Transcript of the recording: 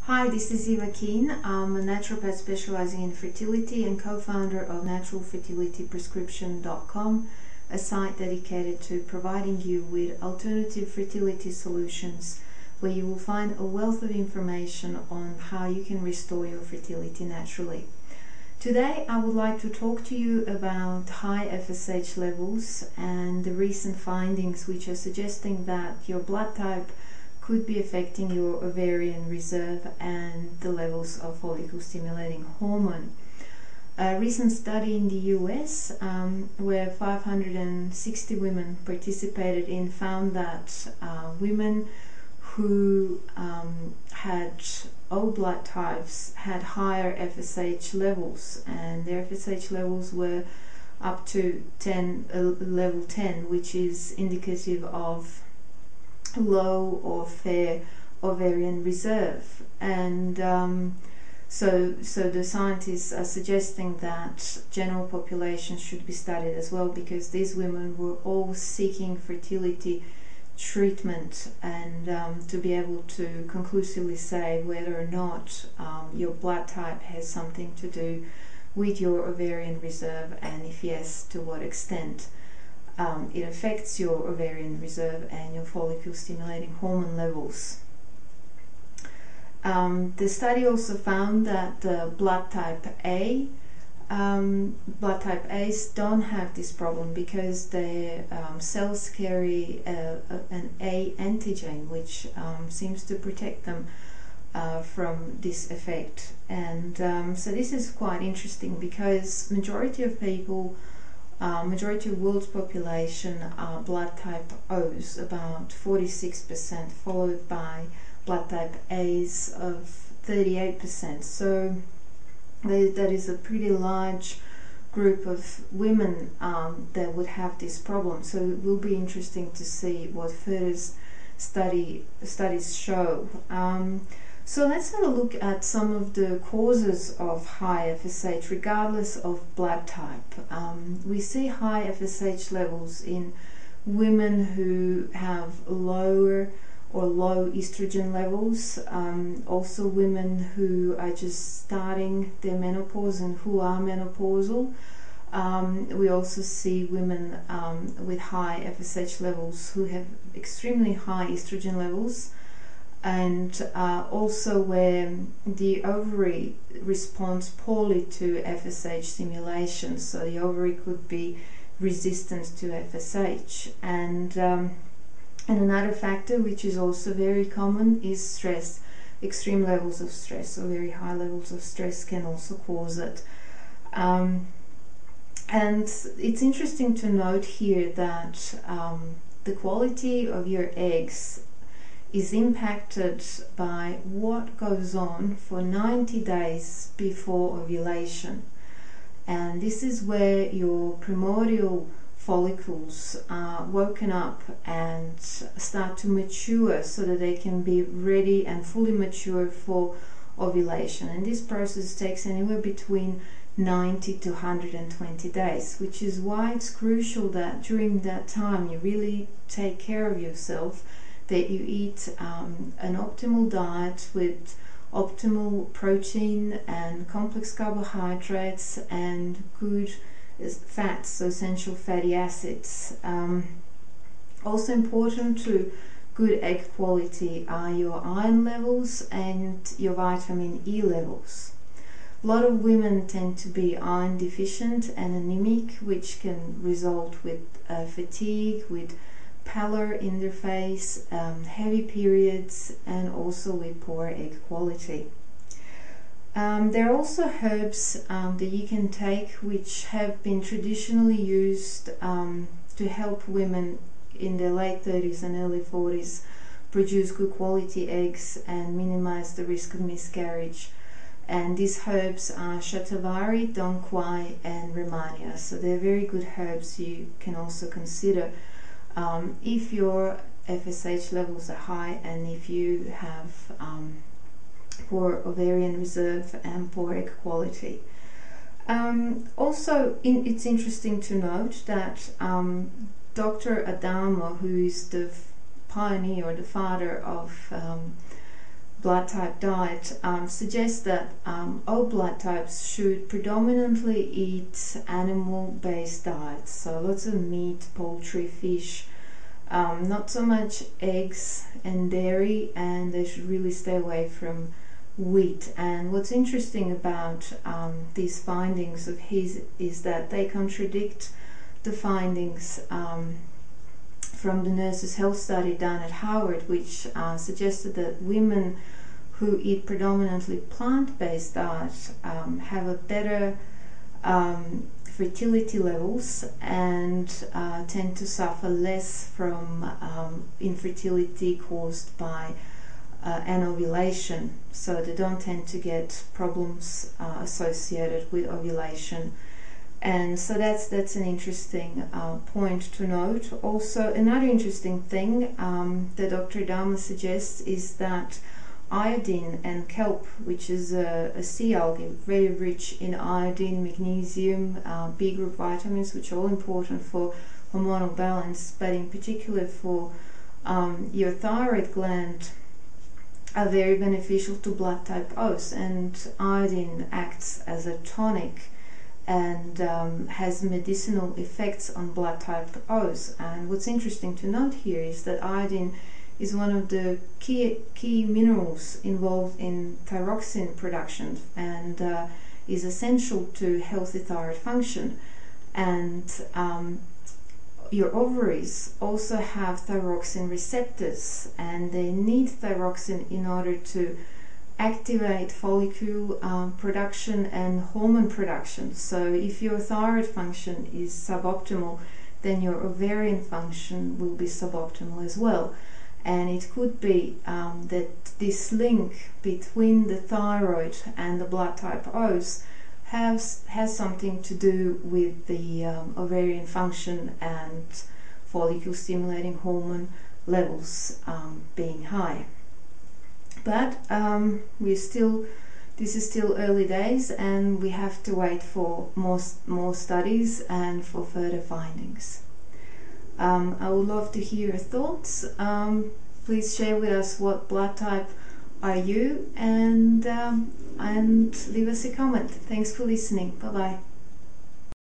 Hi, this is Eva Keen. I'm a naturopath specializing in fertility and co-founder of naturalfertilityprescription.com, a site dedicated to providing you with alternative fertility solutions where you will find a wealth of information on how you can restore your fertility naturally. Today I would like to talk to you about high FSH levels and the recent findings which are suggesting that your blood type could be affecting your ovarian reserve and the levels of follicle stimulating hormone. A recent study in the US where 560 women participated in found that women who had O blood types had higher FSH levels, and their FSH levels were up to level 10, which is indicative of low or fair ovarian reserve. And so the scientists are suggesting that general population should be studied as well, because these women were all seeking fertility treatment, and to be able to conclusively say whether or not your blood type has something to do with your ovarian reserve, and if yes, to what extent it affects your ovarian reserve and your follicle stimulating hormone levels. The study also found that the blood type A's don't have this problem because their cells carry an A antigen, which seems to protect them from this effect. And so this is quite interesting, because majority of people, majority of world's population are blood type O's, about 46%, followed by blood type A's of 38%. So that is a pretty large group of women that would have this problem. So it will be interesting to see what further studies show. So let's have a look at some of the causes of high FSH regardless of blood type. We see high FSH levels in women who have lower or low estrogen levels, also women who are just starting their menopause and who are menopausal. We also see women with high FSH levels who have extremely high estrogen levels, and also where the ovary responds poorly to FSH stimulation, so the ovary could be resistant to FSH. And another factor which is also very common is stress. Extreme levels of stress, or very high levels of stress, can also cause it. And it's interesting to note here that the quality of your eggs is impacted by what goes on for 90 days before ovulation. And this is where your primordial follicles are woken up and start to mature so that they can be ready and fully mature for ovulation. And this process takes anywhere between 90 to 120 days, which is why it's crucial that during that time you really take care of yourself, that you eat an optimal diet with optimal protein and complex carbohydrates and good fats, so essential fatty acids. Also important to good egg quality are your iron levels and your vitamin E levels. A lot of women tend to be iron deficient and anemic, which can result with fatigue, with pallor in their face, heavy periods, and also with poor egg quality. There are also herbs that you can take which have been traditionally used to help women in their late 30s and early 40s produce good quality eggs and minimize the risk of miscarriage. And these herbs are shatavari, dong quai, and rehmannia. So they're very good herbs you can also consider if your FSH levels are high and if you have poor ovarian reserve and poor egg quality. Also, it's interesting to note that Dr. Adamo, who is the pioneer or the father of blood type diet suggests that all blood types should predominantly eat animal-based diets, so lots of meat, poultry, fish, not so much eggs and dairy, and they should really stay away from wheat. And what's interesting about these findings of his is that they contradict the findings from the nurses' health study done at Harvard, which suggested that women who eat predominantly plant-based diets have a better fertility levels and tend to suffer less from infertility caused by anovulation. So they don't tend to get problems associated with ovulation. And so that's an interesting point to note. Also, another interesting thing that Dr. Dharma suggests is that iodine and kelp, which is a sea algae, very rich in iodine, magnesium, B group vitamins, which are all important for hormonal balance, but in particular for your thyroid gland, are very beneficial to blood type O's, and iodine acts as a tonic and has medicinal effects on blood type O's. And what's interesting to note here is that iodine is one of the key minerals involved in thyroxine production and is essential to healthy thyroid function. And your ovaries also have thyroxine receptors, and they need thyroxine in order to activate follicle production and hormone production. So if your thyroid function is suboptimal, then your ovarian function will be suboptimal as well. And it could be that this link between the thyroid and the blood type O's has something to do with the ovarian function and follicle stimulating hormone levels being high. But this is still early days, and we have to wait for more studies and for further findings. I would love to hear your thoughts. Please share with us what blood type are you, and leave us a comment. Thanks for listening. Bye bye.